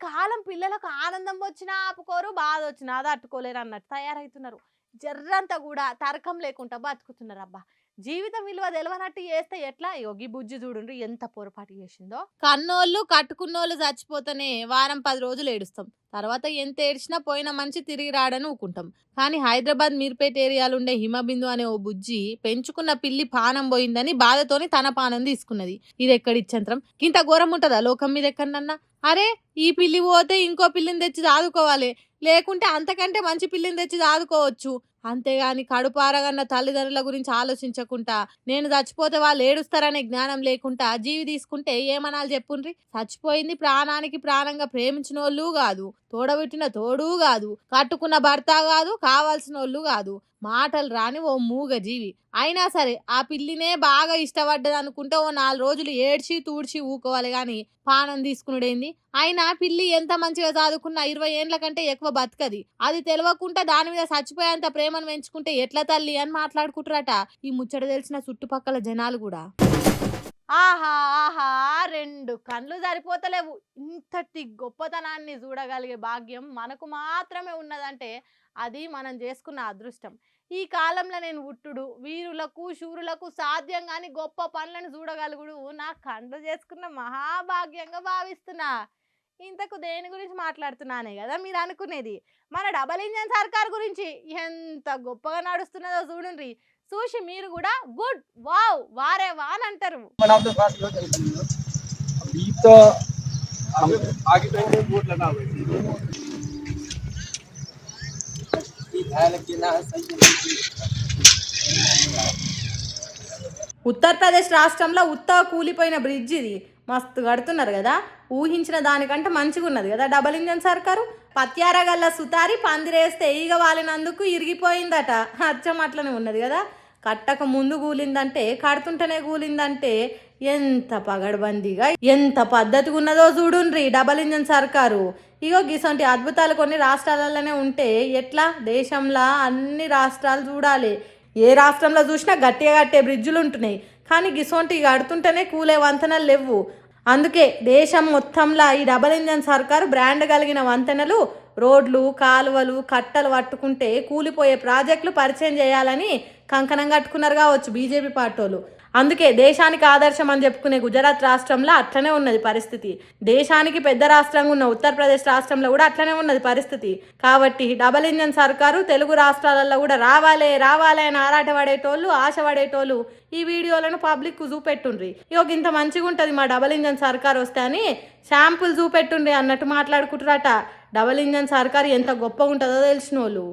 కాలం పిల్లలకు ఆనందం వచ్చినా ఆపుకోరు, బాధ వచ్చినా తట్టుకోలేరు అన్నట్టు తయారవుతున్నారు. జర్రంతా కూడా తర్కం లేకుండా బతుకుతున్నారబ్బా. జీవితం విలువ తెలవనట్టు చేస్తే ఎట్లా? యోగి బుజ్జి చూడుండ్రి ఎంత పొరపాటు చేసిందో. కన్నోళ్ళు కట్టుకున్నోళ్ళు చచ్చిపోతేనే వారం 10 రోజులు ఏడుస్తాం. తర్వాత ఎంత ఏడ్చినా పోయిన మనిషి తిరిగి రాడని ఊకుంటాం. కానీ హైదరాబాద్ మీర్పేట ఏరియాలో ఉండే హిమబిందు అనే ఓ బుజ్జి పెంచుకున్న పిల్లి పానం పోయిందని బాధతోని తన పానం తీసుకున్నది. ఇది ఎక్కడిచ్చంత్రం? ఇంత ఘోరం ఉంటుందా లోకం మీద ఎక్కడన్నా? అరే ఈ పిల్లి పోతే ఇంకో పిల్లిని తెచ్చి దాదుకోవాలి, లేకుంటే అంతకంటే మంచి పిల్లిని తెచ్చి దాదుకోవచ్చు. అంతేగాని కడుపారగన్న తల్లిదండ్రుల గురించి ఆలోచించకుండా నేను చచ్చిపోతే వాళ్ళు ఏడుస్తారనే జ్ఞానం లేకుండా జీవి తీసుకుంటే ఏమనాలి చెప్పుండ్రి. చచ్చిపోయింది ప్రాణానికి ప్రాణంగా ప్రేమించిన వాళ్ళు కాదు, తోడబెట్టిన తోడు కాదు, కట్టుకున్న భర్త కాదు, కావాల్సిన వాళ్ళు కాదు, మాటలు రాని ఓ మూగ జీవి. అయినా సరే ఆ పిల్లినే బాగా ఇష్టపడ్డది అనుకుంటే ఓ 4 రోజులు ఏడ్చి తూడ్చి ఊకోవాలి గాని పానం తీసుకున్నాడేంది? అయినా పిల్లి ఎంత మంచిగా చదువుకున్నా 20 ఏండ్ల కంటే ఎక్కువ బతకది. అది తెలియకుండా దాని మీద చచ్చిపోయేంత ప్రేమను పెంచుకుంటే ఎట్లా తల్లి అని మాట్లాడుకుంటారట ఈ ముచ్చట తెలిసిన చుట్టుపక్కల జనాలు కూడా. ఆహా ఆహా 2 కళ్ళు సరిపోతలేవు. ఇంతటి గొప్పతనాన్ని చూడగలిగే భాగ్యం మనకు మాత్రమే ఉన్నదంటే అది మనం చేసుకున్న అదృష్టం. ఈ కాలంలో నేను పుట్టుడు వీరులకు శూరులకు సాధ్యం కాని గొప్ప పనులను చూడగలుగుడు నా కండ్లు చేసుకున్న మహాభాగ్యంగా భావిస్తున్నా. ఇంతకు దేని గురించి మాట్లాడుతున్నానే కదా మీరు అనుకునేది. మన డబల్ ఇంజన్ సర్కార్ గురించి ఎంత గొప్పగా నడుస్తున్నదో చూడండి. చూసి మీరు కూడా గుడ్ వావ్ వారే వా అని అంటారు. ఉత్తరప్రదేశ్ రాష్ట్రంలో ఉత్తగా కూలిపోయిన బ్రిడ్జ్ ఇది. మస్తు కడుతున్నారు కదా. ఊహించిన దానికంటే మంచిగా ఉన్నది కదా డబల్ ఇంజన్ సర్కారు. పత్యారగల్ల సుతారి పందిరేస్తే ఈగ వాలినందుకు ఇరిగిపోయిందట. అచ్చం అట్లనే ఉన్నది కదా. కట్టక ముందు కూలిందంటే కడుతుంటేనే కూలిందంటే ఎంత పగడబందీగా ఎంత పద్ధతిగా ఉన్నదో చూడుండ్రి డబల్ ఇంజన్ సర్కారు. ఇగో గిసంటి అద్భుతాలు కొన్ని రాష్ట్రాలలోనే ఉంటే ఎట్లా? దేశంలో అన్ని రాష్ట్రాలు చూడాలి. ఏ రాష్ట్రంలో చూసినా గట్టిగా కట్టే బ్రిడ్జులు ఉంటున్నాయి, కానీ గిసొంటి కడుతుంటేనే కూలే వంతెనలు లేవు. అందుకే దేశం మొత్తంలో ఈ డబల్ ఇంజన్ సర్కారు బ్రాండ్ కలిగిన వంతెనలు, రోడ్లు, కాలువలు, కట్టలు పట్టుకుంటే కూలిపోయే ప్రాజెక్టులు పరిచయం చేయాలని కంకణం కట్టుకున్నారు కావచ్చు బీజేపీ పార్టీలు. అందుకే దేశానికి ఆదర్శం అని చెప్పుకునే గుజరాత్ రాష్ట్రంలో అట్లనే ఉన్నది పరిస్థితి. దేశానికి పెద్ద రాష్ట్రంగా ఉన్న ఉత్తరప్రదేశ్ రాష్ట్రంలో కూడా అట్లనే ఉన్నది పరిస్థితి. కాబట్టి డబల్ ఇంజన్ సర్కారు తెలుగు రాష్ట్రాలలో కూడా రావాలే రావాలే అని ఆరాటపడేటోళ్ళు, ఆశపడేటోళ్ళు ఈ వీడియోలను పబ్లిక్ చూపెట్టుండ్రి. ఇక ఇంత మంచిగా ఉంటుంది మా డబల్ ఇంజన్ సర్కారు వస్తే అని శాంపుల్ చూపెట్టుండ్రి అన్నట్టు మాట్లాడుకుంటారట. డబల్ ఇంజన్ సర్కారు ఎంత గొప్పగా ఉంటుందో తెలిసిన వాళ్ళు.